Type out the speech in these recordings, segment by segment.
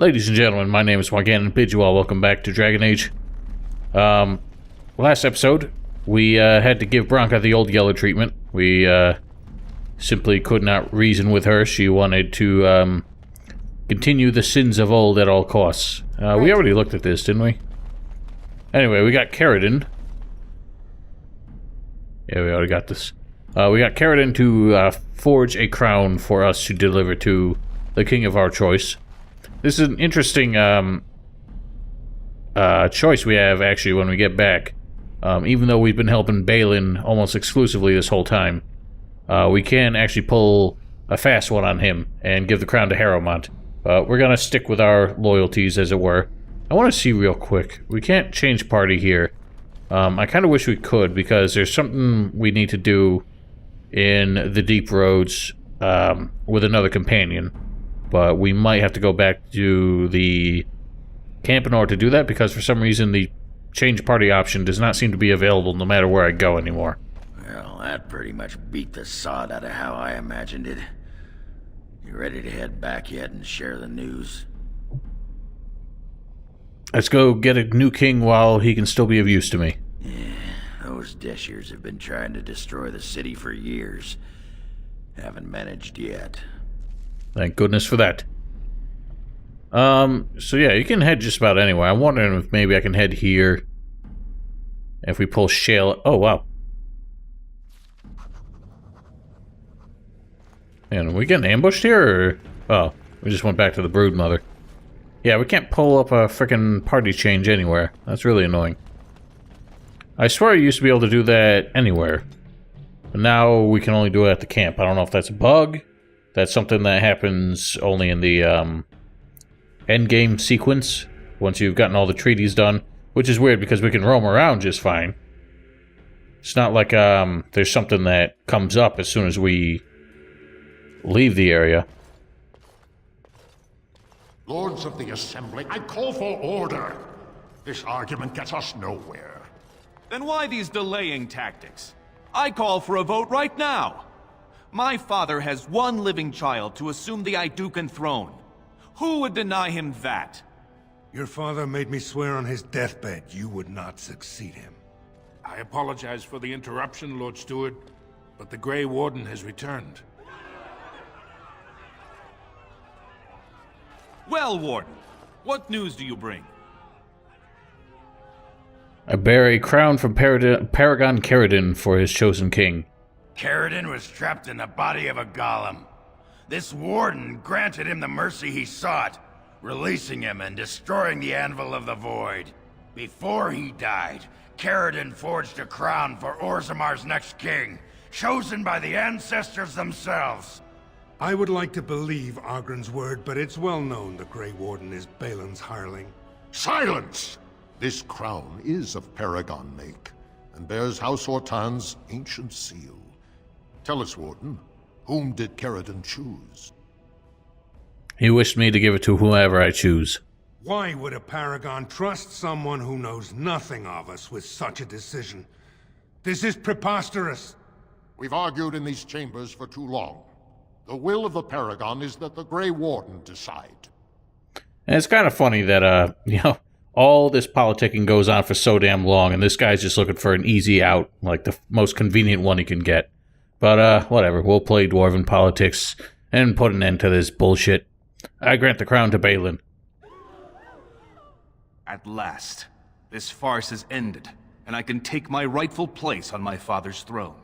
Ladies and gentlemen, my name is Morgan and bid you all welcome back to Dragon Age. Last episode, we had to give Branka the old yellow treatment. We simply could not reason with her. She wanted to continue the sins of old at all costs. We already looked at this, didn't we? Anyway, we got Caridin. Yeah, we already got this. We got Caridin to forge a crown for us to deliver to the king of our choice. This is an interesting choice we have, actually, when we get back. Even though we've been helping Balin almost exclusively this whole time, we can actually pull a fast one on him and give the crown to Harrowmont. We're going to stick with our loyalties, as it were. I want to see real quick. We can't change party here. I kind of wish we could, because there's something we need to do in the Deep Roads with another companion. But we might have to go back to the camp in order to do that, because for some reason the change party option does not seem to be available no matter where I go anymore. Well, that pretty much beat the sod out of how I imagined it. You ready to head back yet and share the news? Let's go get a new king while he can still be of use to me. Yeah, those Deshirs have been trying to destroy the city for years. Haven't managed yet. Thank goodness for that. So yeah, you can head just about anywhere. I'm wondering if maybe I can head here. If we pull Shale... Oh, wow. And are we getting ambushed here, or... Oh, we just went back to the Broodmother. Yeah, we can't pull up a frickin' party change anywhere. That's really annoying. I swear I used to be able to do that anywhere. But now we can only do it at the camp. I don't know if that's a bug. That's something that happens only in the endgame sequence, once you've gotten all the treaties done. Which is weird, because we can roam around just fine. It's not like there's something that comes up as soon as we leave the area. Lords of the Assembly, I call for order. This argument gets us nowhere. Then why these delaying tactics? I call for a vote right now. My father has one living child to assume the Idukan throne. Who would deny him that? Your father made me swear on his deathbed you would not succeed him. I apologize for the interruption, Lord Steward, but the Grey Warden has returned. Well, Warden, what news do you bring? I bear a crown from Paragon Caridin for his chosen king. Caridin was trapped in the body of a golem. This warden granted him the mercy he sought, releasing him and destroying the Anvil of the Void. Before he died, Caridin forged a crown for Orzammar's next king, chosen by the ancestors themselves. I would like to believe Ogren's word, but it's well known the Grey Warden is Balin's hireling. Silence! This crown is of Paragon make, and bears House Ortain's ancient seal. Tell us, Warden, whom did Caridin choose? He wished me to give it to whoever I choose. Why would a Paragon trust someone who knows nothing of us with such a decision? This is preposterous. We've argued in these chambers for too long. The will of the Paragon is that the Grey Warden decide. And it's kind of funny that, all this politicking goes on for so damn long, and this guy's just looking for an easy out, like the most convenient one he can get. But, whatever, we'll play Dwarven politics and put an end to this bullshit. I grant the crown to Balin. At last, this farce has ended, and I can take my rightful place on my father's throne.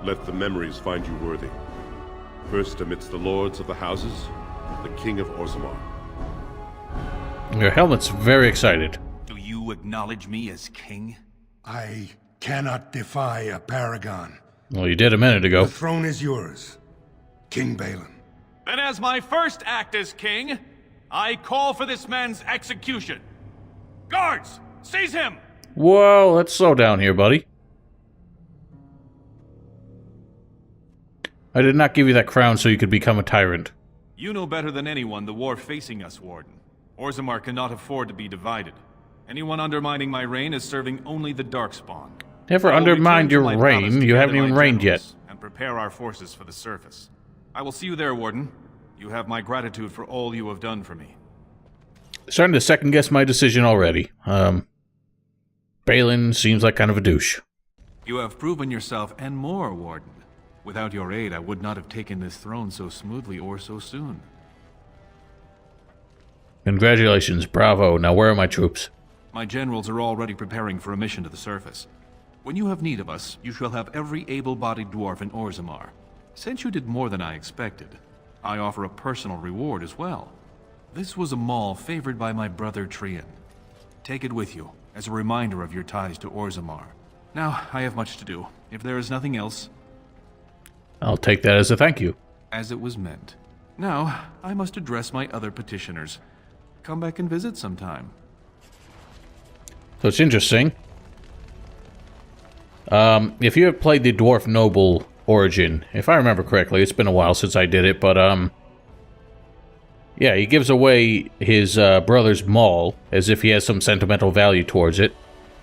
Let the memories find you worthy. First amidst the lords of the houses, the King of Orzammar. Your helmet's very excited. Do you acknowledge me as king? I cannot defy a Paragon. Well, you did a minute ago. The throne is yours, King Balin. Then as my first act as king, I call for this man's execution. Guards, seize him! Whoa, let's slow down here, buddy. I did not give you that crown so you could become a tyrant. You know better than anyone the war facing us, Warden. Orzammar cannot afford to be divided. Anyone undermining my reign is serving only the Darkspawn. Never undermined your reign. You haven't even reigned yet. And prepare our forces for the surface. I will see you there, Warden. You have my gratitude for all you have done for me. Starting to second guess my decision already. Balin seems like kind of a douche. You have proven yourself and more, Warden. Without your aid, I would not have taken this throne so smoothly or so soon. Congratulations, bravo. Now where are my troops? My generals are already preparing for a mission to the surface. When you have need of us, you shall have every able-bodied dwarf in Orzammar. Since you did more than I expected, I offer a personal reward as well. This was a mall favored by my brother Trian. Take it with you, as a reminder of your ties to Orzammar. Now, I have much to do. If there is nothing else... I'll take that as a thank you. As it was meant. Now, I must address my other petitioners. Come back and visit sometime. So it's interesting. If you have played the Dwarf Noble Origin, if I remember correctly, it's been a while since I did it, but, yeah, he gives away his brother's maul as if he has some sentimental value towards it,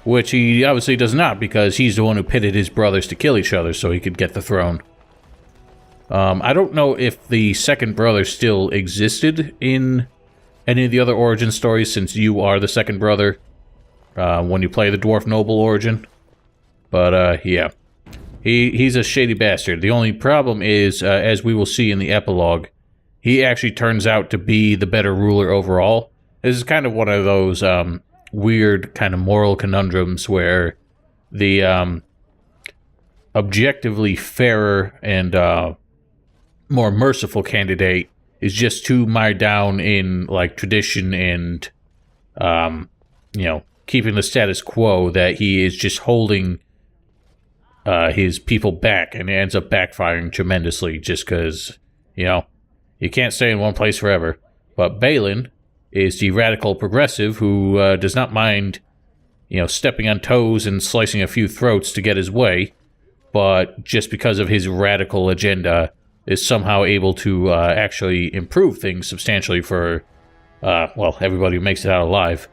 which he obviously does not, because he's the one who pitted his brothers to kill each other so he could get the throne. I don't know if the second brother still existed in any of the other origin stories, since you are the second brother when you play the Dwarf Noble Origin. But, yeah. He's a shady bastard. The only problem is, as we will see in the epilogue, he actually turns out to be the better ruler overall. This is kind of one of those weird kind of moral conundrums where the objectively fairer and more merciful candidate is just too mired down in, like, tradition and, you know, keeping the status quo that he is just holding his people back, and it ends up backfiring tremendously just because, you know, you can't stay in one place forever. But Balin is the radical progressive who does not mind, you know, stepping on toes and slicing a few throats to get his way, but just because of his radical agenda is somehow able to actually improve things substantially for, well, everybody who makes it out alive.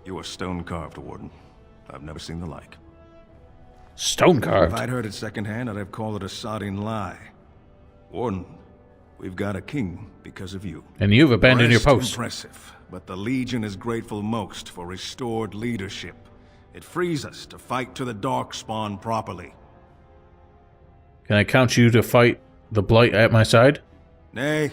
You are stone-carved, Warden. I've never seen the like. Stone-carved? If I'd heard it secondhand, I'd have called it a sodding lie. Warden, we've got a king because of you. And you've abandoned your post. Impressive, but the Legion is grateful most for restored leadership. It frees us to fight to the Darkspawn properly. Can I count you to fight the Blight at my side? Nay,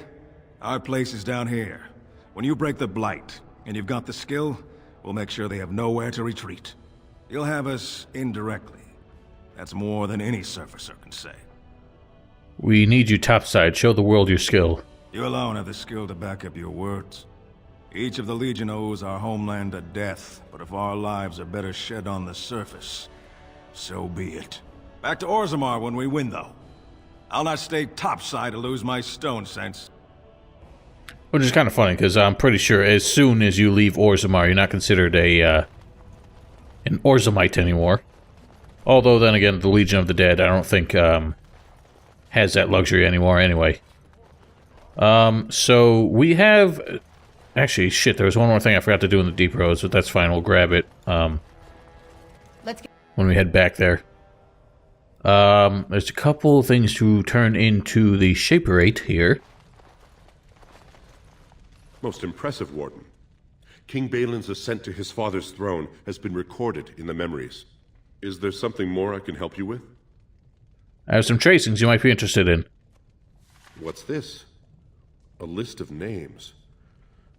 our place is down here. When you break the Blight, and you've got the skill, we'll make sure they have nowhere to retreat. You'll have us indirectly. That's more than any surfacer can say. We need you topside. Show the world your skill. You alone have the skill to back up your words. Each of the Legion owes our homeland a death, but if our lives are better shed on the surface, so be it. Back to Orzammar when we win, though. I'll not stay topside to lose my stone sense. Which is kind of funny, because I'm pretty sure as soon as you leave Orzammar, you're not considered an Orzammite anymore. Although, then again, the Legion of the Dead, I don't think, has that luxury anymore anyway. So, we have... Actually, shit, there was one more thing I forgot to do in the Deep Roads, but that's fine, we'll grab it, Let's go. when we head back there. There's a couple things to turn into the Shaperate here. Most impressive, Warden. King Balin's ascent to his father's throne has been recorded in the memories. Is there something more I can help you with? I have some tracings you might be interested in. What's this? A list of names.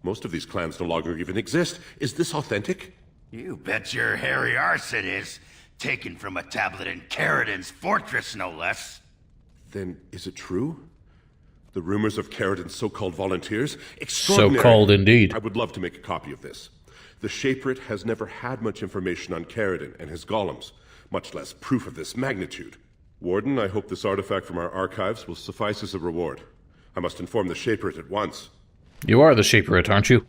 Most of these clans no longer even exist. Is this authentic? You bet your hairy arse it is. Taken from a tablet in Caridin's fortress, no less. Then is it true? The rumors of Caridin's so-called volunteers? Extraordinary. So-called indeed. I would love to make a copy of this. The Shaperate has never had much information on Caridin and his golems, much less proof of this magnitude. Warden, I hope this artifact from our archives will suffice as a reward. I must inform the Shaperate at once. You are the Shaperate, aren't you?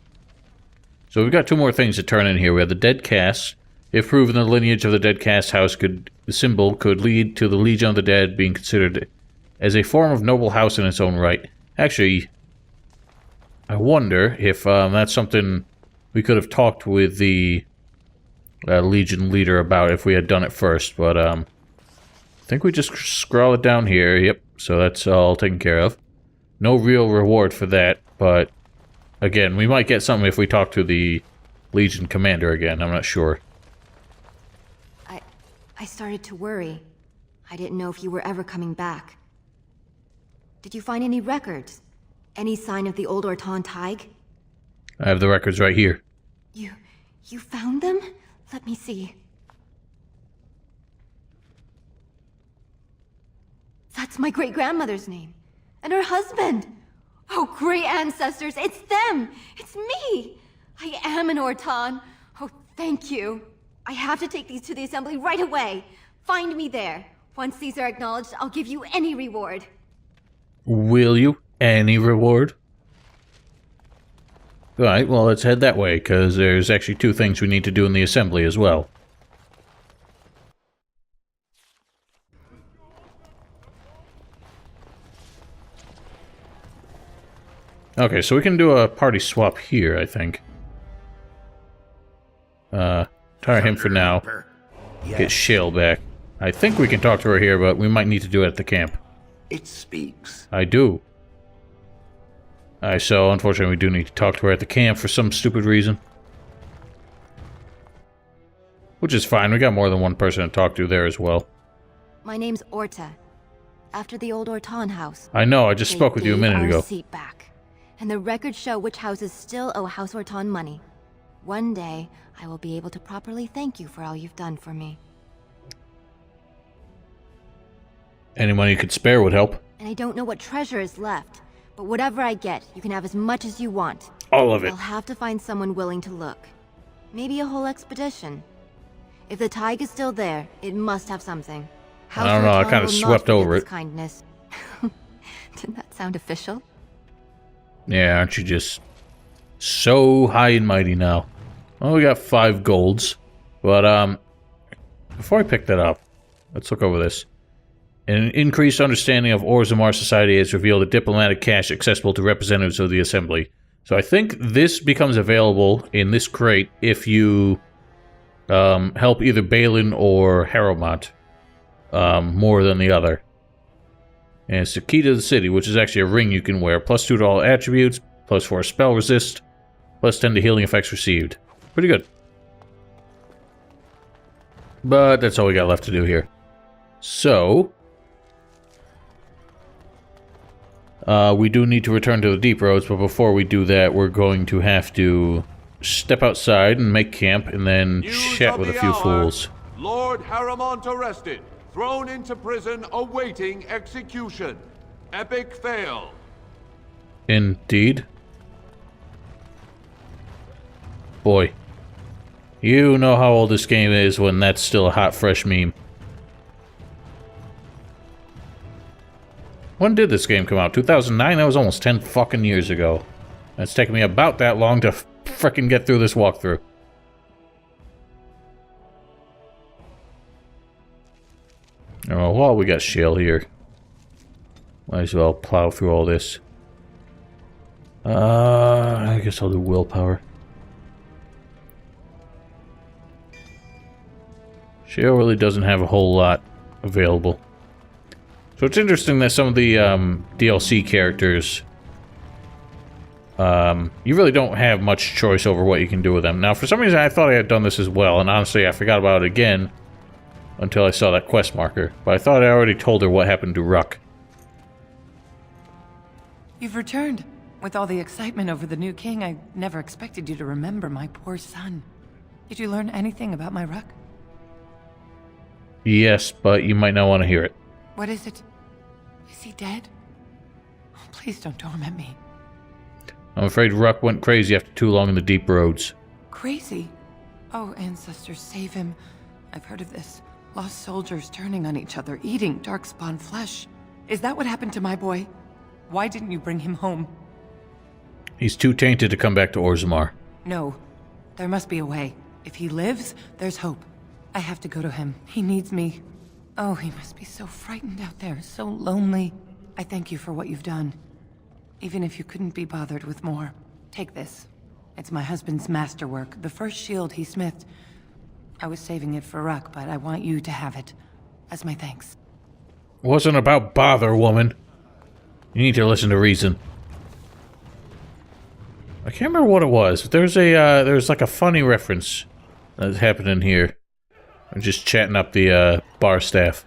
So we've got 2 more things to turn in here. We have the Dead Cast. If proven, the lineage of the Dead Cast house the symbol could lead to the Legion of the Dead being considered as a form of noble house in its own right. Actually, I wonder if that's something we could have talked with the Legion leader about if we had done it first, but I think we just scroll it down here. Yep, so that's all taken care of. No real reward for that, but again, we might get something if we talk to the Legion commander again. I'm not sure. I started to worry. I didn't know if you were ever coming back. Did you find any records? Any sign of the old Ortan Tig? I have the records right here. You found them? Let me see. That's my great-grandmother's name. And her husband. Oh, great ancestors, it's them! It's me! I am an Ortan. Oh, thank you. I have to take these to the assembly right away. Find me there. Once these are acknowledged, I'll give you any reward. Will you? Any reward? Alright, well, let's head that way, because there's actually 2 things we need to do in the assembly as well. Okay, so we can do a party swap here, I think. Tire him for now. Get Shale back. I think we can talk to her here, but we might need to do it at the camp. It speaks. I do. Alright, so unfortunately we do need to talk to her at the camp for some stupid reason. Which is fine, we got more than one person to talk to there as well. My name's Orta. After the old Ortan house. I know, I just spoke with you a minute ago. Our seat back. And the records show which houses still owe House Ortan money. One day, I will be able to properly thank you for all you've done for me. Any money you could spare would help. And I don't know what treasure is left, but whatever I get, you can have as much as you want. All of it. I'll have to find someone willing to look. Maybe a whole expedition. If the Tig is still there, it must have something. I don't know, I kind of swept over it. Kindness. Didn't that sound official? Yeah, aren't you just so high and mighty now? Well, we got 5 golds. But, before I pick that up, let's look over this. An increased understanding of Orzammar society has revealed a diplomatic cache accessible to representatives of the Assembly. So I think this becomes available in this crate if you help either Balin or Harrowmont more than the other. And it's the key to the city, which is actually a ring you can wear. +2 to all attributes, +4 spell resist, +10 to healing effects received. Pretty good. But that's all we got left to do here. So we do need to return to the deep roads, but before we do that, we're going to have to step outside and make camp, and then chat with a few fools. Lord Harrowmont arrested, thrown into prison, awaiting execution. Epic fail. Indeed. Boy, you know how old this game is when that's still a hot, fresh meme. When did this game come out? 2009? That was almost 10 fucking years ago. It's taken me about that long to frickin' get through this walkthrough. Oh, well, we got Shale here. Might as well plow through all this. I guess I'll do willpower. Shale really doesn't have a whole lot available. So it's interesting that some of the DLC characters, you really don't have much choice over what you can do with them. Now, for some reason, I thought I had done this as well, and honestly, I forgot about it again until I saw that quest marker. But I thought I already told her what happened to Ruck. You've returned. With all the excitement over the new king, I never expected you to remember my poor son. Did you learn anything about my Ruck? Yes, but you might not want to hear it. What is it? Is he dead? Oh, please don't torment me. I'm afraid Ruck went crazy after too long in the deep roads. crazy. Oh, ancestors, save him. I've heard of this. Lost soldiers turning on each other, eating darkspawn flesh. Is that what happened to my boy? Why didn't you bring him home? He's too tainted to come back to Orzammar. No. There must be a way. If he lives, there's hope. I have to go to him. He needs me. Oh, he must be so frightened out there, so lonely. I thank you for what you've done. Even if you couldn't be bothered with more. Take this. It's my husband's masterwork, the first shield he smithed. I was saving it for Ruck, but I want you to have it. As my thanks. Wasn't about bother, woman. You need to listen to reason. I can't remember what it was. There's like a funny reference that's happening here. I'm just chatting up the bar staff.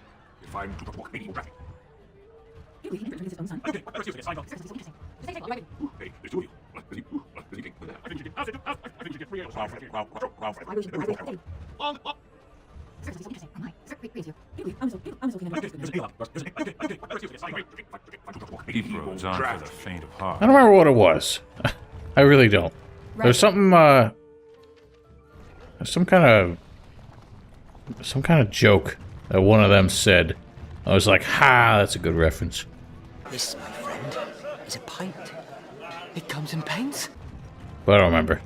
Hebrews aren't for the faint of heart. I don't remember what it was. I really don't. There's something, some kind of joke that one of them said. I was like, ha, that's a good reference. This, my friend, is a pint. It comes in pints. But I don't remember.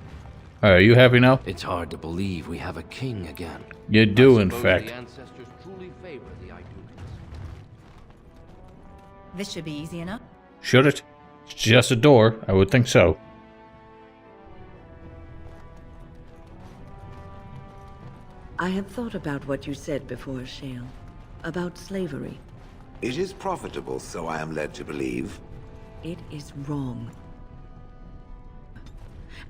Alright, are you happy now? It's hard to believe we have a king again. You do, in fact. The ancestors truly favor the Idukans. This should be easy enough. Should it? It's just a door. I would think so. I have thought about what you said before, Shale. About slavery. It is profitable, so I am led to believe. It is wrong.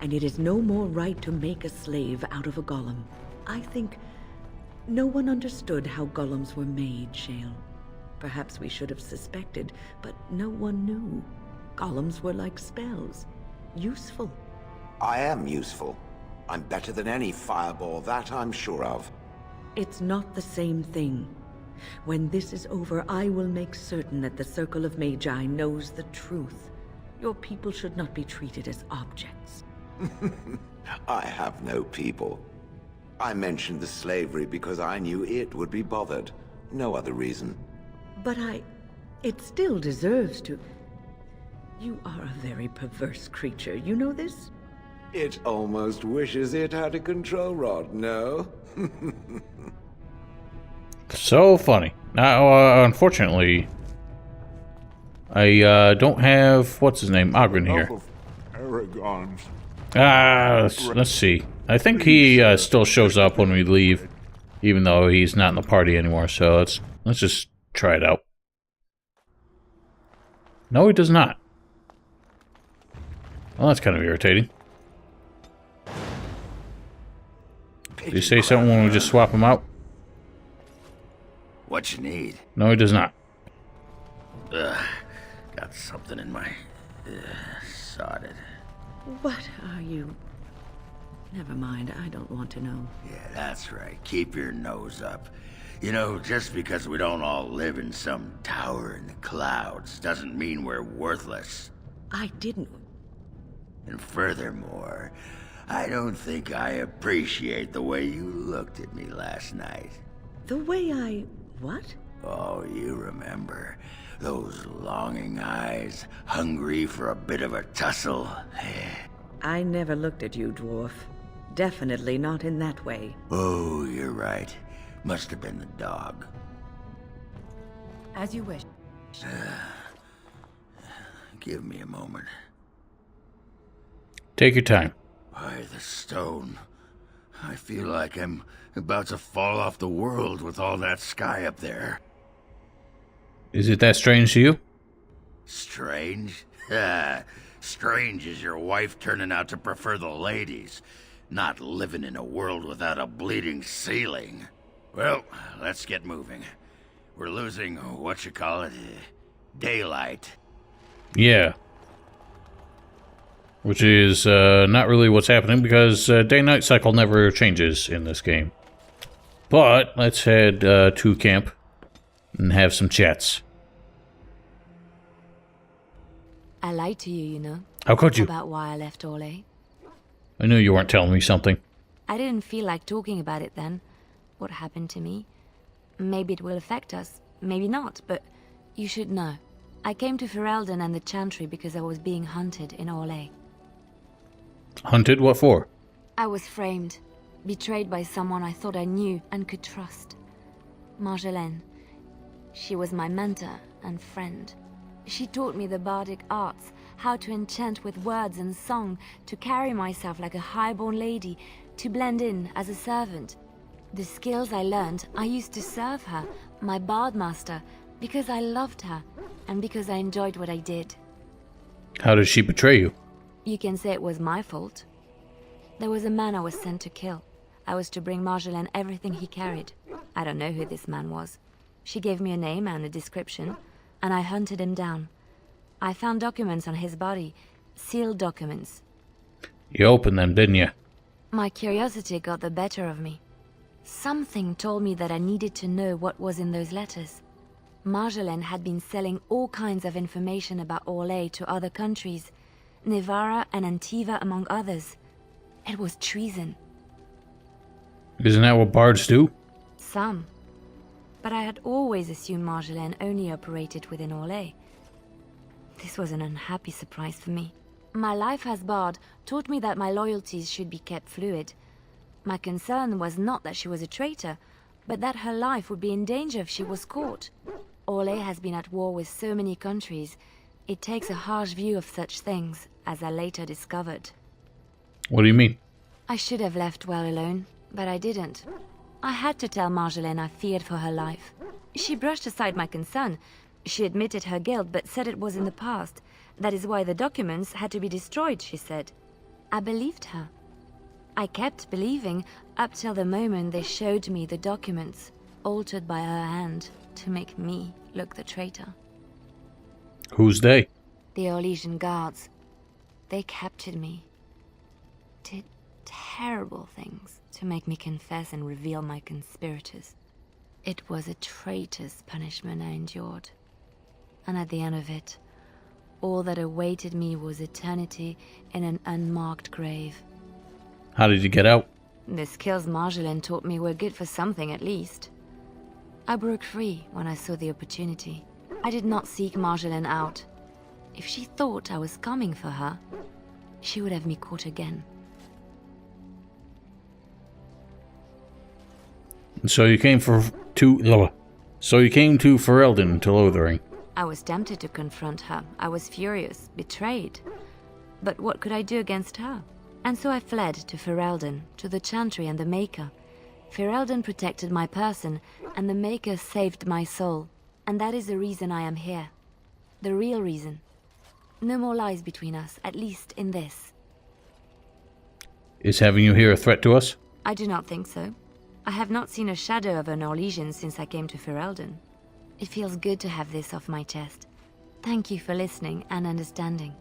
And it is no more right to make a slave out of a golem. I think no one understood how golems were made, Shale. Perhaps we should have suspected, but no one knew. Golems were like spells. Useful. I am useful. I'm better than any fireball, that I'm sure of. It's not the same thing. When this is over, I will make certain that the Circle of Magi knows the truth. Your people should not be treated as objects. I have no people. I mentioned the slavery because I knew it would be bothered. No other reason. But it still deserves to... You are a very perverse creature, you know this? It almost wishes it had a control rod, no? So funny. Now, unfortunately, I don't have, what's his name, Ogren here. Let's see. I think he still shows up when we leave, even though he's not in the party anymore. So let's just try it out. No, he does not. Well, that's kind of irritating. Did you say something when we just swap him out? What you need? No, he does not. Got something in my... sodded. What are you... Never mind, I don't want to know. Yeah, that's right. Keep your nose up. You know, just because we don't all live in some tower in the clouds doesn't mean we're worthless. I didn't... And furthermore, I don't think I appreciate the way you looked at me last night. The way I... what? Oh, you remember. Those longing eyes, hungry for a bit of a tussle. I never looked at you, dwarf. Definitely not in that way. Oh, you're right. Must have been the dog. As you wish. Give me a moment. Take your time. By the stone. I feel like I'm about to fall off the world with all that sky up there. Is it that strange to you? Strange? Strange is your wife turning out to prefer the ladies, not living in a world without a bleeding ceiling. Well, let's get moving. We're losing, daylight. Yeah. Which is not really what's happening because day-night cycle never changes in this game. But let's head to camp and have some chats. I lied to you, you know. How could you? About why I left Orlais. I knew you weren't telling me something. I didn't feel like talking about it then. What happened to me? Maybe it will affect us, maybe not, but you should know. I came to Ferelden and the Chantry because I was being hunted in Orlais. Hunted? What for? I was framed, betrayed by someone I thought I knew and could trust. Marjolaine. She was my mentor and friend. She taught me the bardic arts, how to enchant with words and song, to carry myself like a highborn lady, to blend in as a servant. The skills I learned, I used to serve her, my bard master, because I loved her, and because I enjoyed what I did. How did she betray you? You can say it was my fault. There was a man I was sent to kill. I was to bring Marjolaine everything he carried. I don't know who this man was. She gave me a name and a description, and I hunted him down. I found documents on his body, sealed documents. You opened them, didn't you? My curiosity got the better of me. Something told me that I needed to know what was in those letters. Marjolaine had been selling all kinds of information about Orlais to other countries, Nevara and Antiva among others. It was treason. Isn't that what bards do? Some. But I had always assumed Marjolaine only operated within Orlais. This was an unhappy surprise for me. My life as bard taught me that my loyalties should be kept fluid. My concern was not that she was a traitor, but that her life would be in danger if she was caught. Orlais has been at war with so many countries. It takes a harsh view of such things, as I later discovered. What do you mean? I should have left well alone, but I didn't. I had to tell Marjolaine I feared for her life. She brushed aside my concern. She admitted her guilt, but said it was in the past. That is why the documents had to be destroyed, she said. I believed her. I kept believing up till the moment they showed me the documents, altered by her hand, to make me look the traitor. Who's they? The Orlesian guards. They captured me. Did terrible things to make me confess and reveal my conspirators. It was a traitor's punishment I endured. And at the end of it, all that awaited me was eternity in an unmarked grave. How did you get out? The skills Marjolaine taught me were good for something at least. I broke free when I saw the opportunity. I did not seek Marjolaine out. If she thought I was coming for her, she would have me caught again. So you came to Ferelden to Lothering. I was tempted to confront her. I was furious, betrayed. But what could I do against her? And so I fled to Ferelden, to the Chantry and the Maker. Ferelden protected my person, and the Maker saved my soul. And that is the reason I am here. The real reason. No more lies between us, at least in this. Is having you here a threat to us? I do not think so. I have not seen a shadow of an Orlesian since I came to Ferelden. It feels good to have this off my chest. Thank you for listening and understanding.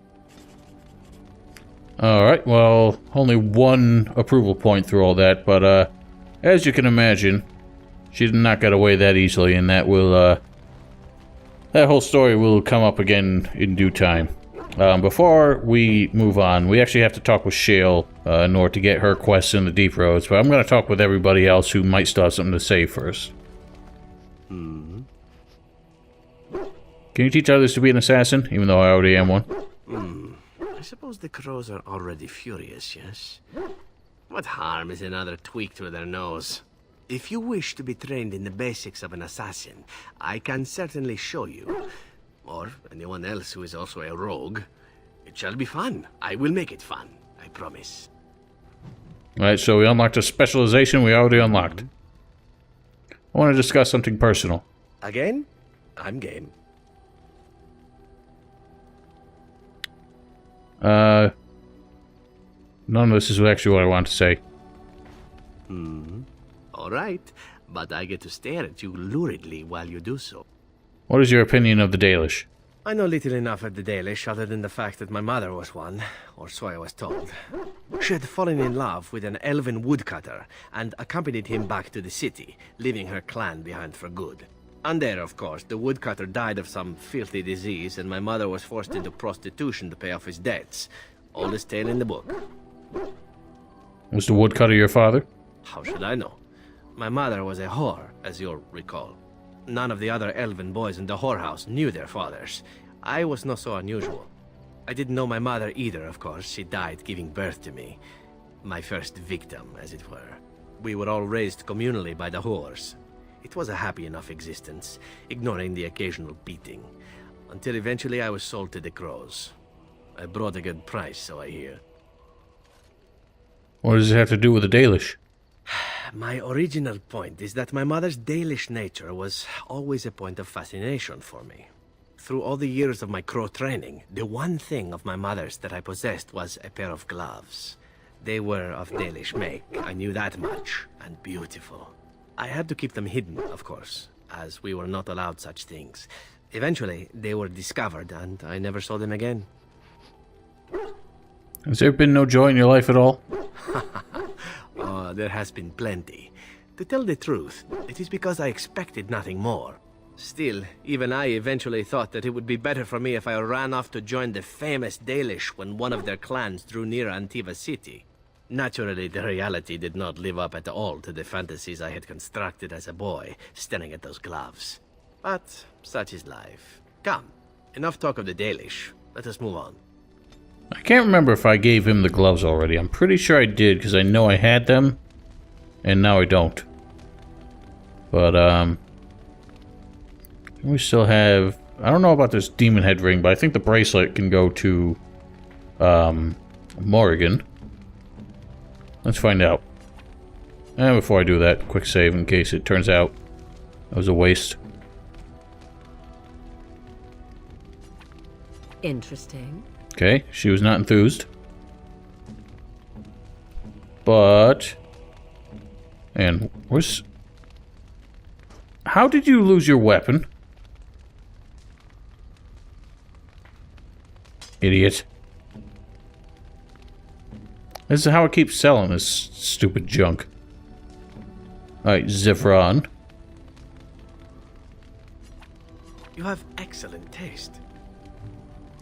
Alright, well, only one approval point through all that, but as you can imagine, she did not get away that easily, and that will, that whole story will come up again in due time. Before we move on, we actually have to talk with Shale in order to get her quests in the Deep Roads, but I'm going to talk with everybody else who might still have something to say first. Can you teach others to be an assassin, even though I already am one? I suppose the crows are already furious, yes? What harm is another tweak to their nose? If you wish to be trained in the basics of an assassin, I can certainly show you. Or anyone else who is also a rogue. It shall be fun. I will make it fun. I promise. Alright, so we unlocked a specialization we already unlocked. I want to discuss something personal. Again? I'm game. None of this is actually what I want to say. Alright, but I get to stare at you luridly while you do so. What is your opinion of the Dalish? I know little enough of the Dalish other than the fact that my mother was one, or so I was told. She had fallen in love with an elven woodcutter and accompanied him back to the city, leaving her clan behind for good. And there, of course, the woodcutter died of some filthy disease and my mother was forced into prostitution to pay off his debts. Oldest tale in the book. Was the woodcutter your father? How should I know? My mother was a whore, as you'll recall. None of the other elven boys in the whorehouse knew their fathers. I was not so unusual. I didn't know my mother either, of course. She died giving birth to me. My first victim, as it were. We were all raised communally by the whores. It was a happy enough existence, ignoring the occasional beating. Until eventually I was sold to the crows. I brought a good price, so I hear. What does it have to do with the Dalish? My original point is that my mother's Dalish nature was always a point of fascination for me. Through all the years of my crow training, the one thing of my mother's that I possessed was a pair of gloves. They were of Dalish make, I knew that much, and beautiful. I had to keep them hidden, of course, as we were not allowed such things. Eventually, they were discovered, and I never saw them again. Has there been no joy in your life at all? Oh, there has been plenty. To tell the truth, it is because I expected nothing more. Still, even I eventually thought that it would be better for me if I ran off to join the famous Dalish when one of their clans drew near Antiva city. Naturally, the reality did not live up at all to the fantasies I had constructed as a boy, staring at those gloves. But such is life. Come, enough talk of the Dalish. Let us move on. I can't remember if I gave him the gloves already. I'm pretty sure I did, because I know I had them, and now I don't. But, we still have... I don't know about this demon head ring, but I think the bracelet can go to, Morrigan. Let's find out. And before I do that, quick save in case it turns out it was a waste. Interesting. Okay, she was not enthused. But... And where's... How did you lose your weapon? Idiot. This is how it keeps selling this stupid junk. Alright, Zevran. You have excellent taste.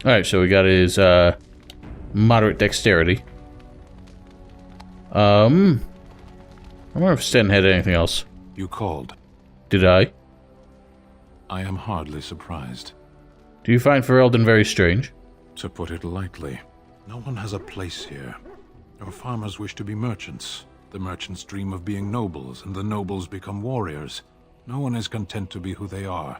Alright, so we got his, moderate dexterity. I wonder if Sten had anything else. You called. Did I? I am hardly surprised. Do you find Ferelden very strange? To put it lightly, no one has a place here. Our farmers wish to be merchants. The merchants dream of being nobles, and the nobles become warriors. No one is content to be who they are.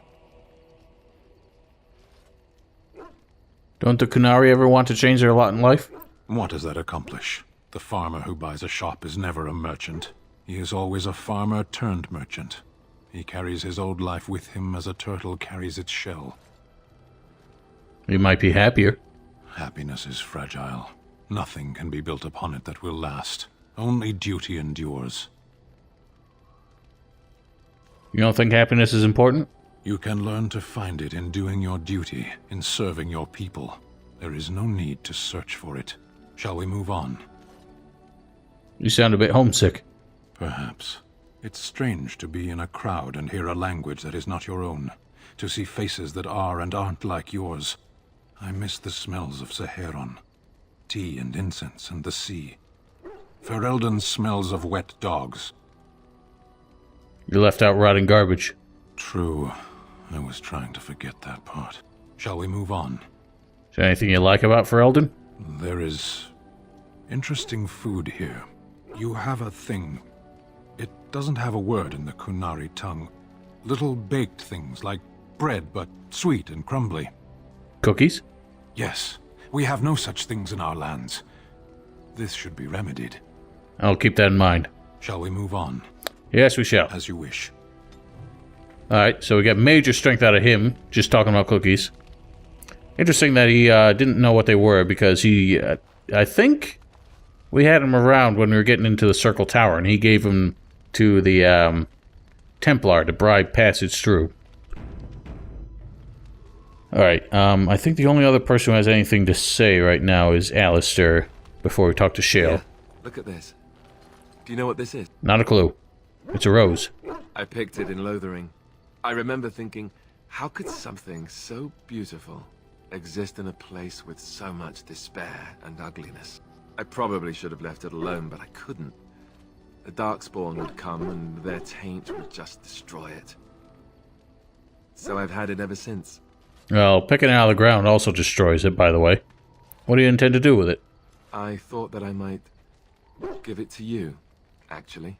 Don't the Kunari ever want to change their lot in life? What does that accomplish? The farmer who buys a shop is never a merchant. He is always a farmer turned merchant. He carries his old life with him as a turtle carries its shell. You might be happier. Happiness is fragile. Nothing can be built upon it that will last. Only duty endures. You don't think happiness is important? You can learn to find it in doing your duty, in serving your people. There is no need to search for it. Shall we move on? You sound a bit homesick. Perhaps. It's strange to be in a crowd and hear a language that is not your own. To see faces that are and aren't like yours. I miss the smells of Saharon. Tea and incense and the sea. Ferelden smells of wet dogs. You left out rotting garbage. True. I was trying to forget that part. Shall we move on? Is there anything you like about Ferelden? There is interesting food here. You have a thing. It doesn't have a word in the Kunari tongue. Little baked things like bread, but sweet and crumbly. Cookies? Yes. We have no such things in our lands. This should be remedied. I'll keep that in mind. Shall we move on? Yes, we shall. As you wish. Alright, so we got major strength out of him, just talking about cookies. Interesting that he didn't know what they were, because he, I think we had him around when we were getting into the Circle Tower, and he gave them to the Templar to bribe passage through. Alright, I think the only other person who has anything to say right now is Alistair, before we talk to Shale. Yeah, look at this. Do you know what this is? Not a clue. It's a rose. I picked it in Lothering. I remember thinking, how could something so beautiful exist in a place with so much despair and ugliness? I probably should have left it alone, but I couldn't. The Darkspawn would come, and their taint would just destroy it. So I've had it ever since. Well, picking it out of the ground also destroys it, by the way. What do you intend to do with it? I thought that I might give it to you, actually.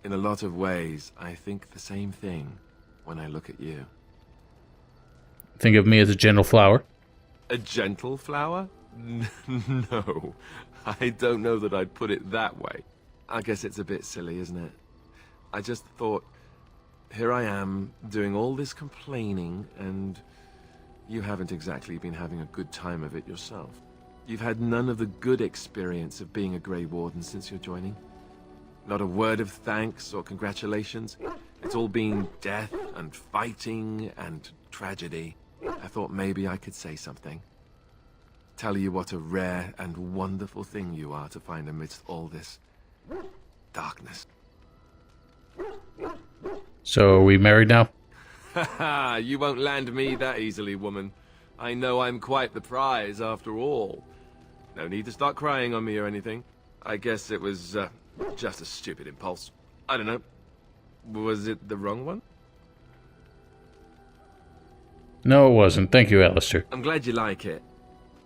In a lot of ways, I think the same thing when I look at you. Think of me as a gentle flower? A gentle flower? No. I don't know that I'd put it that way. I guess it's a bit silly, isn't it? I just thought, here I am, doing all this complaining, and you haven't exactly been having a good time of it yourself. You've had none of the good experience of being a Grey Warden since your joining. Not a word of thanks or congratulations. It's all been death and fighting and tragedy. I thought maybe I could say something. Tell you what a rare and wonderful thing you are to find amidst all this darkness. So, are we married now? Haha, you won't land me that easily, woman. I know I'm quite the prize, after all. No need to start crying on me or anything. I guess it was, just a stupid impulse. I don't know. Was it the wrong one? No, it wasn't. Thank you, Alistair. I'm glad you like it.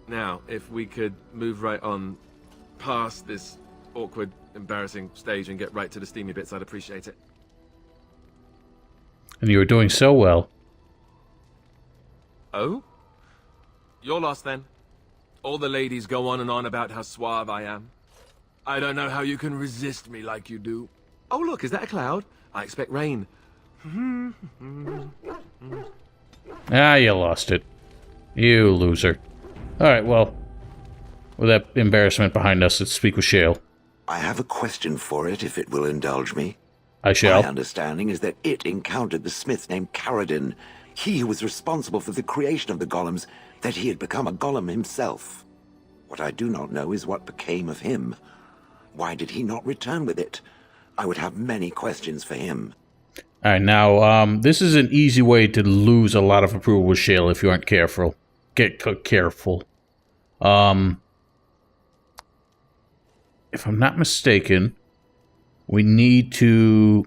Now, if we could move right on past this awkward, embarrassing stage and get right to the steamy bits, I'd appreciate it. And you were doing so well. Oh? You're lost then. All the ladies go on and on about how suave I am. I don't know how you can resist me like you do. Oh look, is that a cloud? I expect rain. Ah, you lost it. You loser. Alright, well, with that embarrassment behind us, let's speak with Shale. I have a question for it, if it will indulge me. I shall. My understanding is that it encountered the smith named Caridin. He who was responsible for the creation of the golems, that he had become a golem himself. What I do not know is what became of him. Why did he not return with it? I would have many questions for him. Alright, now, this is an easy way to lose a lot of approval with Shale if you aren't careful. Get careful. If I'm not mistaken, we need to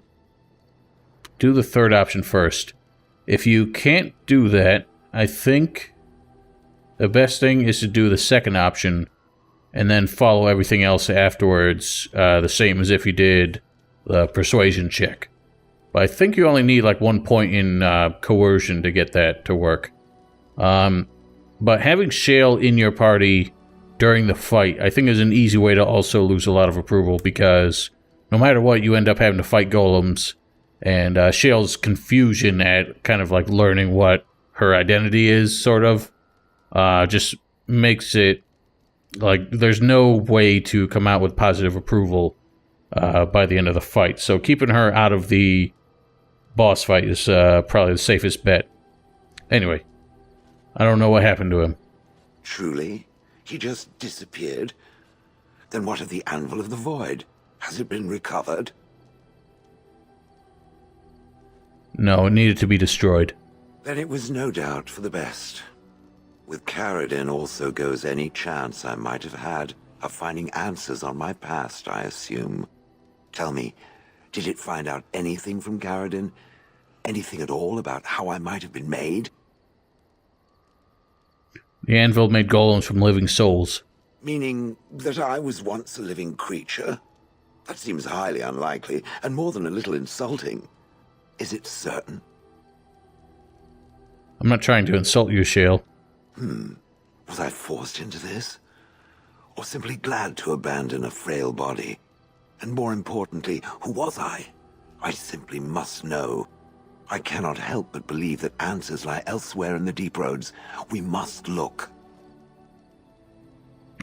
do the third option first. If you can't do that, I think the best thing is to do the second option and then follow everything else afterwards, the same as if you did the persuasion check. But I think you only need like 1 point in coercion to get that to work. But having Shale in your party during the fight, I think is an easy way to also lose a lot of approval, because no matter what, you end up having to fight golems, and Shale's confusion at kind of like learning what her identity is, sort of, just makes it like there's no way to come out with positive approval by the end of the fight. So keeping her out of the boss fight is probably the safest bet. Anyway, I don't know what happened to him. Truly? He just disappeared? Then what of the Anvil of the Void? Has it been recovered? No, it needed to be destroyed. Then it was no doubt for the best. With Caridin also goes any chance I might have had of finding answers on my past, I assume. Tell me, did it find out anything from Caridin? Anything at all about how I might have been made? The anvil made golems from living souls. Meaning that I was once a living creature? That seems highly unlikely, and more than a little insulting. Is it certain? I'm not trying to insult you, Shale. Was I forced into this? Or simply glad to abandon a frail body? And more importantly, who was I? I simply must know. I cannot help but believe that answers lie elsewhere in the deep roads. We must look.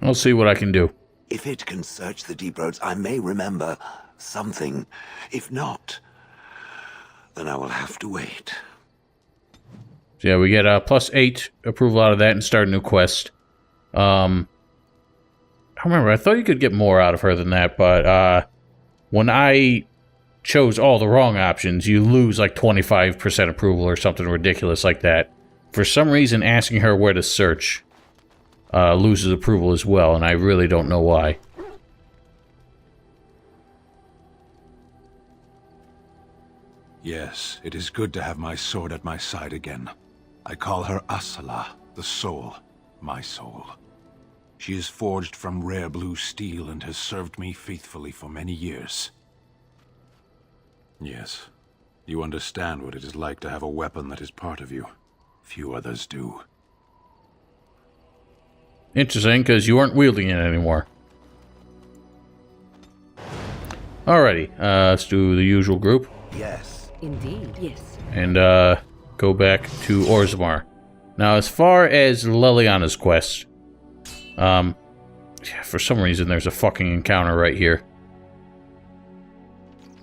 I'll see what I can do. If it can search the deep roads, I may remember something. If not, then I will have to wait. So yeah, we get +8 approval out of that and start a new quest. I remember, I thought you could get more out of her than that, but when I chose all the wrong options, you lose like 25% approval or something ridiculous like that. For some reason, asking her where to search loses approval as well, and I really don't know why. Yes, it is good to have my sword at my side again. I call her Asala, the soul, my soul. She is forged from rare blue steel and has served me faithfully for many years. Yes, you understand what it is like to have a weapon that is part of you. Few others do. Interesting, because you aren't wielding it anymore. Alrighty, let's do the usual group. Yes. Indeed, yes. And go back to Orzammar. Now, as far as Leliana's quest, for some reason there's a fucking encounter right here.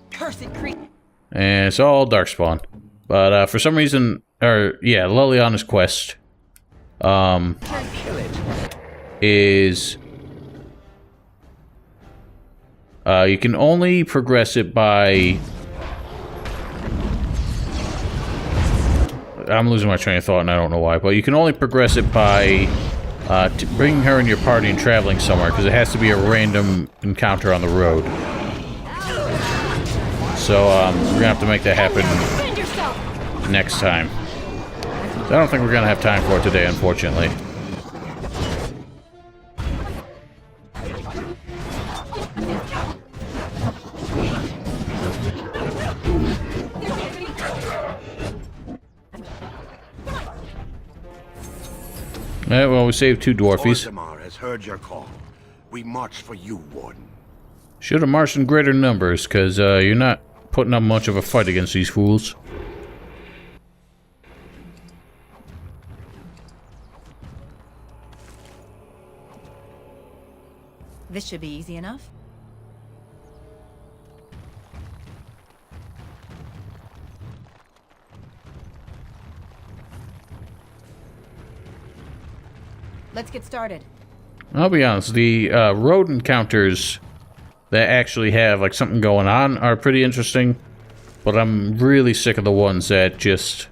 Cursed creep. And it's all Darkspawn. But for some reason, Leliana's quest is you can only progress it by... I'm losing my train of thought and I don't know why, but you can only progress it by bringing her in your party and traveling somewhere, because it has to be a random encounter on the road. So we're gonna have to make that happen next time. So I don't think we're gonna have time for it today, unfortunately. Well, we saved 2 dwarfies. Orzammar has heard your call. We march for you, Warden. Should have marched in greater numbers, because you're not putting up much of a fight against these fools. This should be easy enough. Let's get started. I'll be honest, the road encounters that actually have like something going on are pretty interesting, but I'm really sick of the ones that just...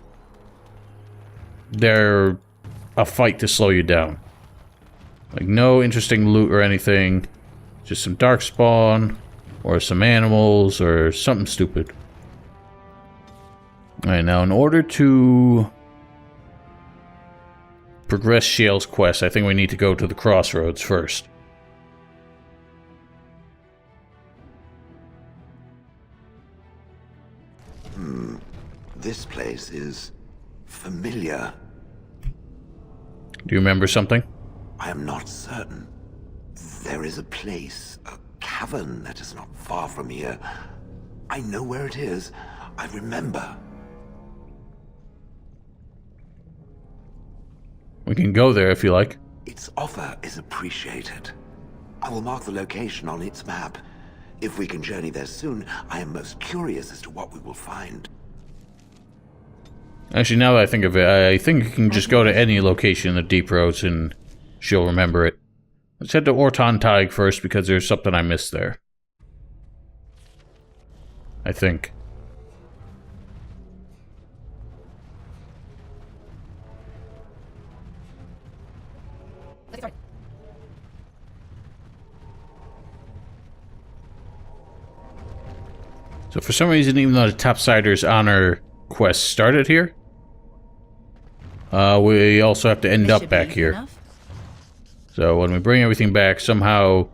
they're a fight to slow you down. Like, no interesting loot or anything, just some darkspawn, or some animals, or something stupid. Alright, now in order to progress Shale's quest, I think we need to go to the crossroads first. This place is familiar. Do you remember something? I am not certain. There is a place, a cavern that is not far from here. I know where it is. I remember. We can go there if you like. Its offer is appreciated. I will mark the location on its map. If we can journey there soon, I am most curious as to what we will find. Actually, now that I think of it, I think you can just go to any location in the Deep Roads and she'll remember it. Let's head to Ortan Taig first, because there's something I missed there. I think. So for some reason, even though the Topsiders Honor quest started here, we also have to end up back here. Enough. So when we bring everything back, somehow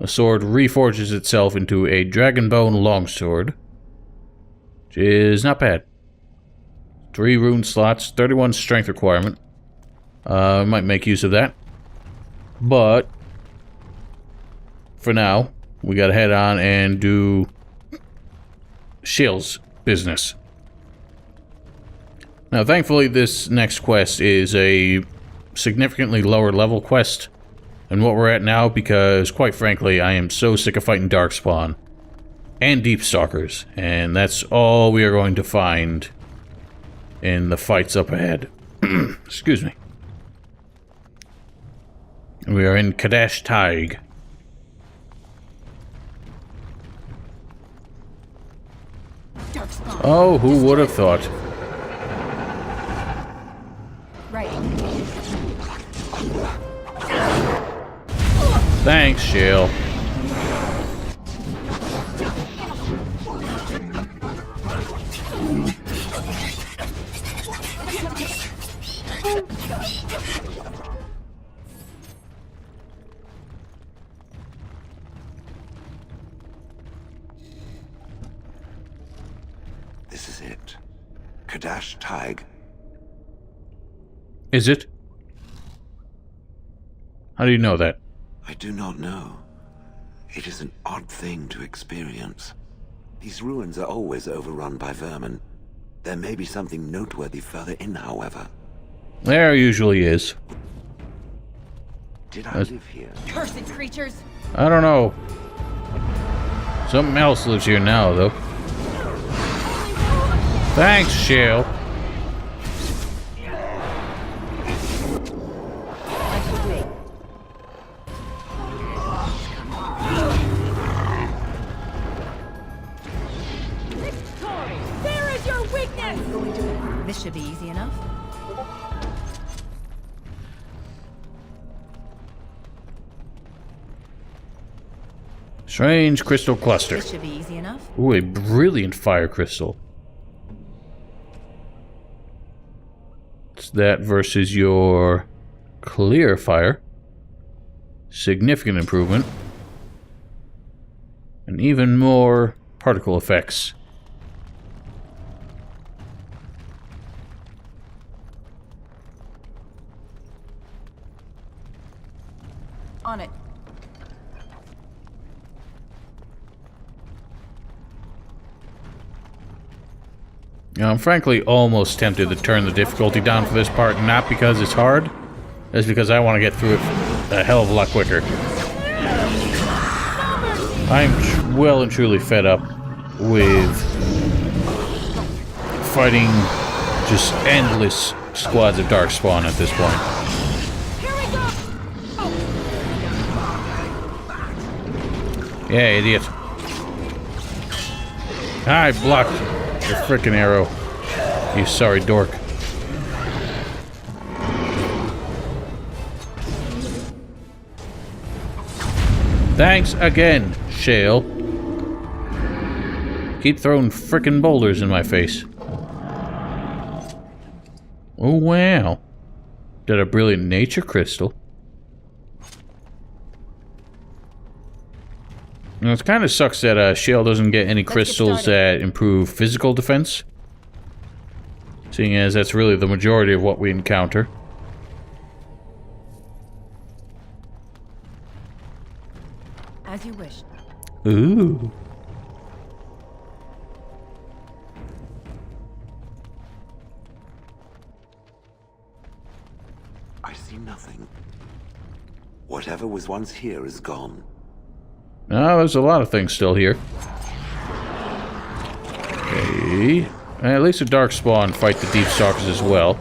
the sword reforges itself into a Dragonbone longsword, which is not bad. 3 rune slots, 31 strength requirement. Might make use of that. But for now, we gotta head on and do Shale's business. Now, thankfully, this next quest is a significantly lower level quest than what we're at now, because, quite frankly, I am so sick of fighting Darkspawn and Deepstalkers, and that's all we are going to find in the fights up ahead. Excuse me. We are in Kadash Taig. Oh, who would have thought? Right. Thanks, Shale. This is it. Kadash Taig. Is it? How do you know that? I do not know. It is an odd thing to experience. These ruins are always overrun by vermin. There may be something noteworthy further in, however. There usually is. Did I live here? Cursed creatures! I don't know. Something else lives here now, though. Thanks, Shale. There is your weakness! This should be easy enough. Strange crystal cluster. This should be easy enough. Ooh, a brilliant fire crystal. It's that versus your clear fire. Significant improvement. And even more particle effects. On it. Now, I'm frankly almost tempted to turn the difficulty down for this part, not because it's hard, it's because I want to get through it a hell of a lot quicker. I'm well and truly fed up with fighting just endless squads of Darkspawn at this point. Yeah, idiot. I blocked your frickin' arrow. You sorry dork. Thanks again, Shale. Keep throwing frickin' boulders in my face. Oh, wow. Got a brilliant nature crystal. Now, it kind of sucks that Shale doesn't get any crystals that improve physical defense. Seeing as that's really the majority of what we encounter. As you wish. Ooh. I see nothing. Whatever was once here is gone. Oh, there's a lot of things still here. Okay. At least the Darkspawn fight the Deep Stalkers as well.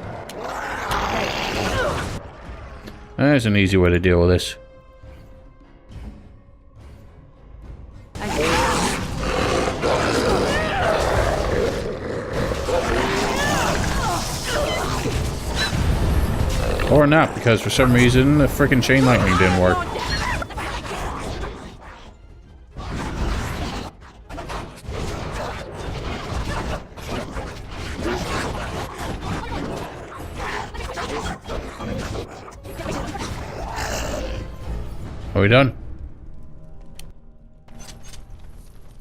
There's an easy way to deal with this. Or not, because for some reason the frickin' chain lightning didn't work. Are we done?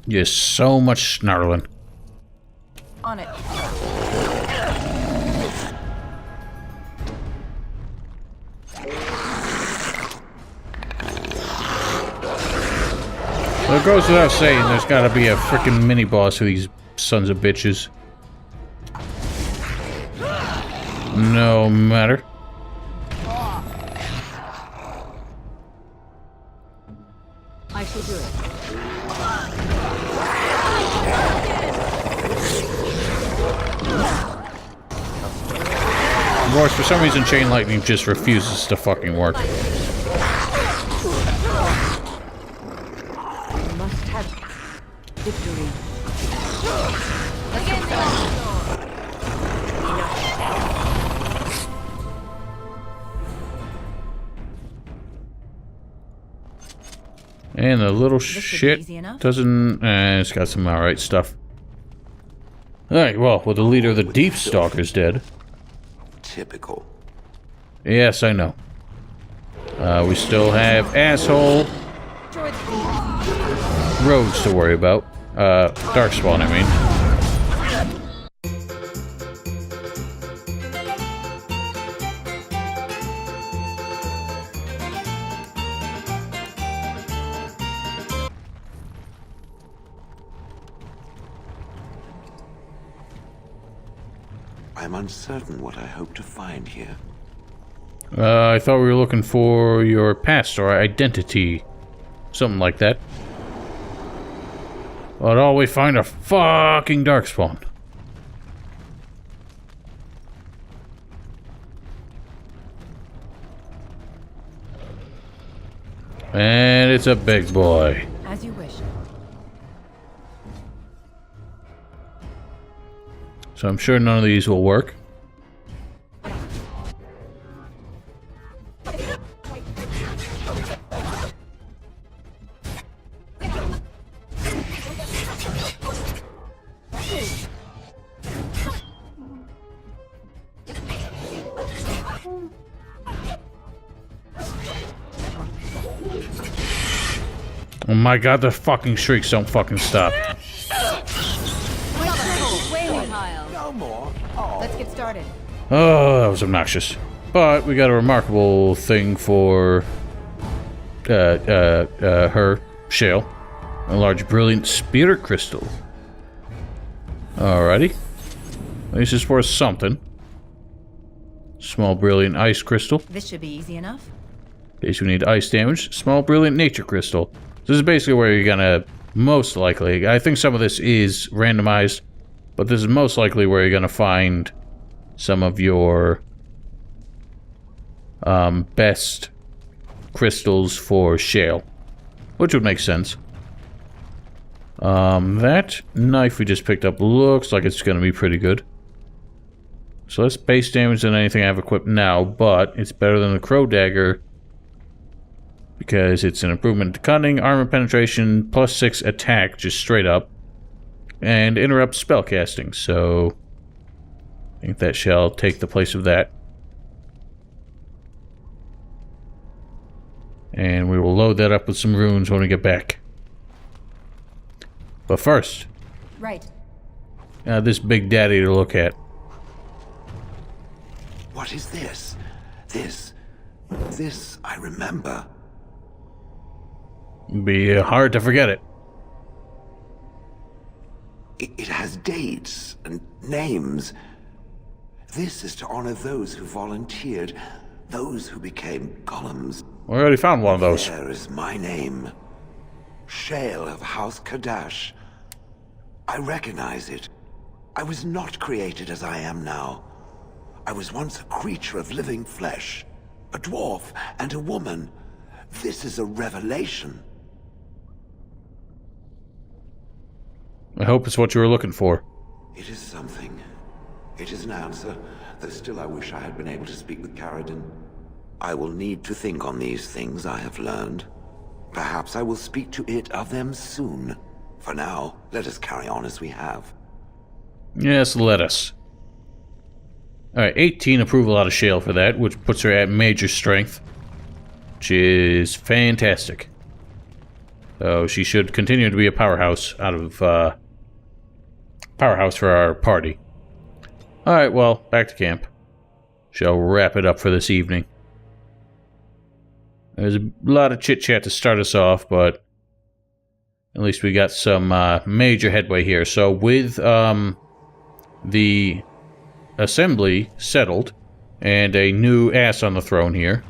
Yes, so much snarling. On it. Well, it goes without saying, there's gotta be a frickin' mini-boss for these sons of bitches. No matter. I shall do it. Of course, for some reason, chain lightning just refuses to fucking work. Must have victory. And the little This should be shit easy enough. doesn't... it's got some alright stuff. Alright, well, with the leader of the Deep Stalkers dead. Typical. Yes, I know. We still have asshole rogues to worry about. Darkspawn, I mean. I'm uncertain what I hope to find here. I thought we were looking for your past or identity. Something like that. But all we find are fucking Darkspawn. And it's a big boy. As you wish. So I'm sure none of these will work. Oh my god, the fucking shrieks don't fucking stop. Let's get started. Oh, that was obnoxious. But we got a remarkable thing for her, Shale. A large, brilliant spirit crystal. Alrighty. At least it's worth something. Small, brilliant ice crystal. This should be easy enough. In case we need ice damage. Small, brilliant nature crystal. This is basically where you're gonna most likely... I think some of this is randomized, but this is most likely where you're gonna find some of your best crystals for Shale, which would make sense. That knife we just picked up looks like it's gonna be pretty good. So less base damage than anything I have equipped now, but it's better than the Crow Dagger because it's an improvement to cunning, armor penetration, +6 attack, just straight up, and interrupt spellcasting, so I think that shall take the place of that. And we will load that up with some runes when we get back. But first, Right. this Big Daddy to look at. What is this? This I remember. Be hard to forget it. It has dates and names. This is to honor those who volunteered, those who became golems. We already found one of those. There is my name. Shale of House Kadash. I recognize it. I was not created as I am now. I was once a creature of living flesh, a dwarf and a woman. This is a revelation. I hope it's what you were looking for. It is something. It is an answer, though still I wish I had been able to speak with Caridin. I will need to think on these things I have learned. Perhaps I will speak to it of them soon. For now, let us carry on as we have. Yes, let us. Alright, 18 approval out of Shale for that, which puts her at major strength. Which is fantastic. So she should continue to be a powerhouse out of, powerhouse for our party. Alright, well, back to camp. Shall wrap it up for this evening. There's a lot of chit-chat to start us off, but at least we got some major headway here. So with the assembly settled and a new ass on the throne here,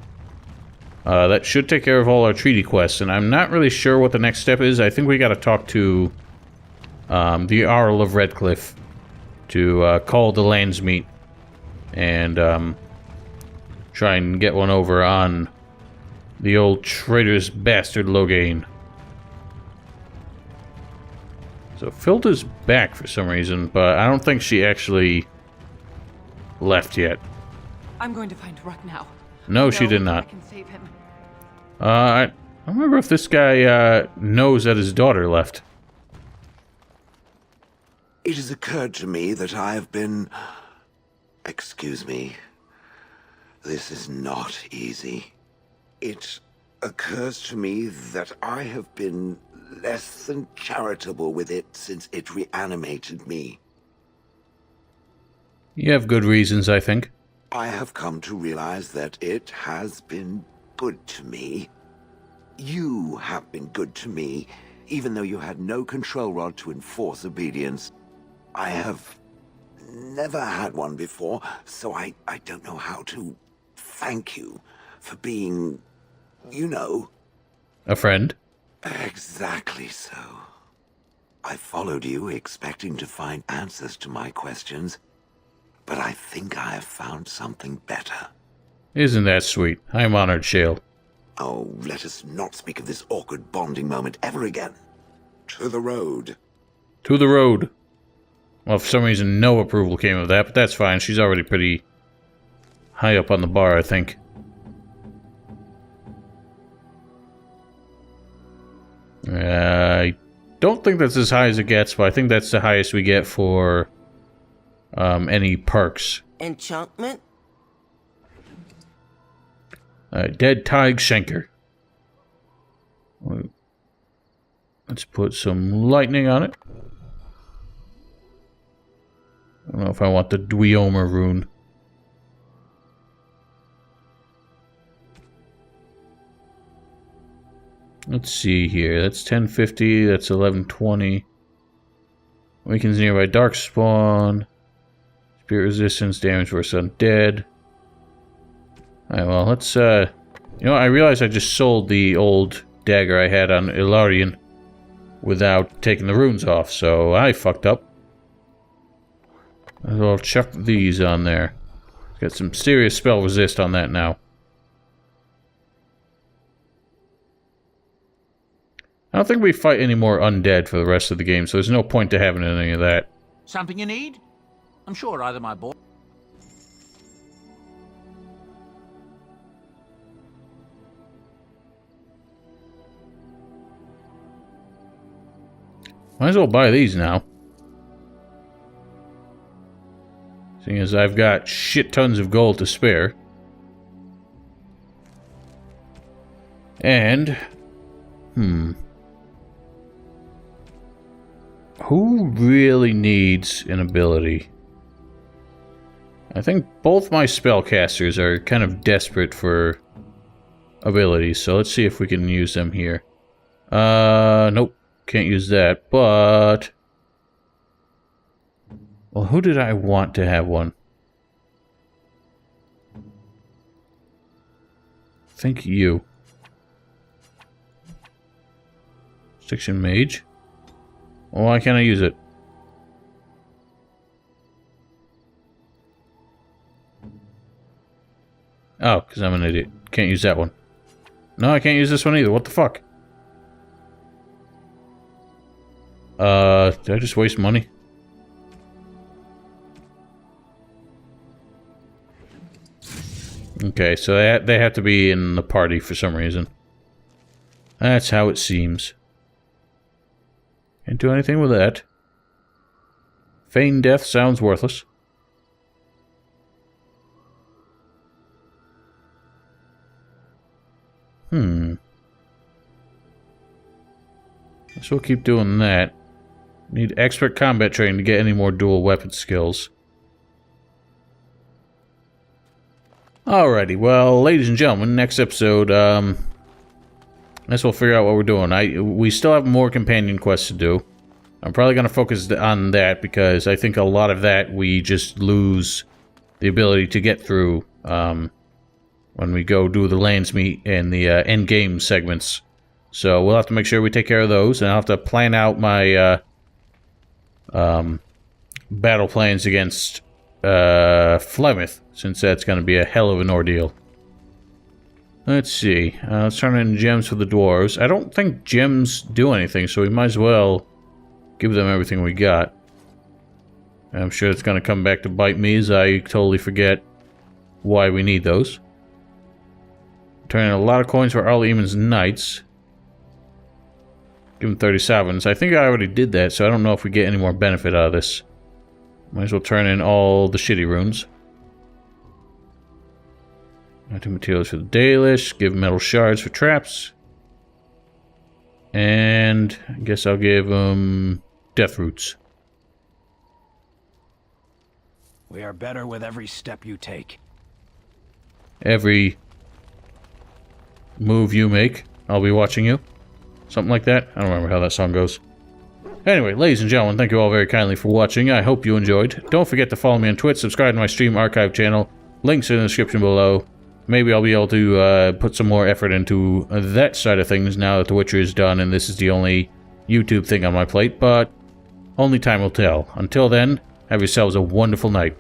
that should take care of all our treaty quests, and I'm not really sure what the next step is. I think we got to talk to the Jarl of Redcliffe to call the Landsmeet and try and get one over on the old traitorous bastard Loghain. So Filda's back for some reason, but I don't think she actually left yet. I'm going to find Ruck now. No, she did I not. can save him. I don't remember if this guy knows that his daughter left. It has occurred to me that I have been... Excuse me. This is not easy. It occurs to me that I have been less than charitable with it since it reanimated me. You have good reasons, I think. I have come to realize that it has been good to me. You have been good to me, even though you had no control rod to enforce obedience. I have never had one before, so I don't know how to thank you for being, you know... A friend? Exactly so. I followed you, expecting to find answers to my questions, but I think I have found something better. Isn't that sweet? I am honored, Shale. Oh, let us not speak of this awkward bonding moment ever again. To the road. To the road. Well, for some reason, no approval came of that, but that's fine. She's already pretty high up on the bar, I think. I don't think that's as high as it gets, but I think that's the highest we get for any perks. Enchantment? Dead Tig Schenker. Let's put some lightning on it. I don't know if I want the Dweomer rune. Let's see here. That's 1050. That's 1120. Weakens nearby darkspawn. Spirit resistance. Damage versus undead. Alright, well, let's, you know, I realized I just sold the old dagger I had on Ilarion without taking the runes off, so I fucked up. I'll chuck these on there. Got some serious spell resist on that now. I don't think we fight any more undead for the rest of the game, so there's no point to having any of that. Something you need? I'm sure either my boy... Might as well buy these now. Seeing as I've got shit tons of gold to spare. And... Who really needs an ability? I think both my spellcasters are kind of desperate for abilities, so let's see if we can use them here. Nope. Can't use that, but... Well, who did I want to have one? I think you. Stiction Mage. Well, why can't I use it? Oh, because I'm an idiot. Can't use that one. No, I can't use this one either. What the fuck? Did I just waste money? Okay, so they have to be in the party for some reason. That's how it seems. Can't do anything with that. Feign death sounds worthless. Guess we'll keep doing that. Need expert combat training to get any more dual weapon skills. Alrighty, well, ladies and gentlemen, next episode, I guess we'll figure out what we're doing. We still have more companion quests to do. I'm probably going to focus on that because I think a lot of that we just lose the ability to get through when we go do the lands meet and the end game segments. So we'll have to make sure we take care of those, and I'll have to plan out my battle plans against Flemeth, since that's going to be a hell of an ordeal. Let's see. Let's turn in gems for the dwarves. I don't think gems do anything, so we might as well give them everything we got. I'm sure it's going to come back to bite me as I totally forget why we need those. Turn in a lot of coins for Arl Eamon's Knights. Give him 30 sovereigns. I think I already did that, so I don't know if we get any more benefit out of this. Might as well turn in all the shitty runes. Two materials for the Dalish. Give metal shards for traps. And I guess I'll give him death roots. We are better with every step you take. Every move you make, I'll be watching you. Something like that. I don't remember how that song goes. Anyway, ladies and gentlemen, thank you all very kindly for watching. I hope you enjoyed. Don't forget to follow me on Twitch, subscribe to my stream archive channel. Links in the description below. Maybe I'll be able to put some more effort into that side of things now that The Witcher is done and this is the only YouTube thing on my plate, but only time will tell. Until then, have yourselves a wonderful night.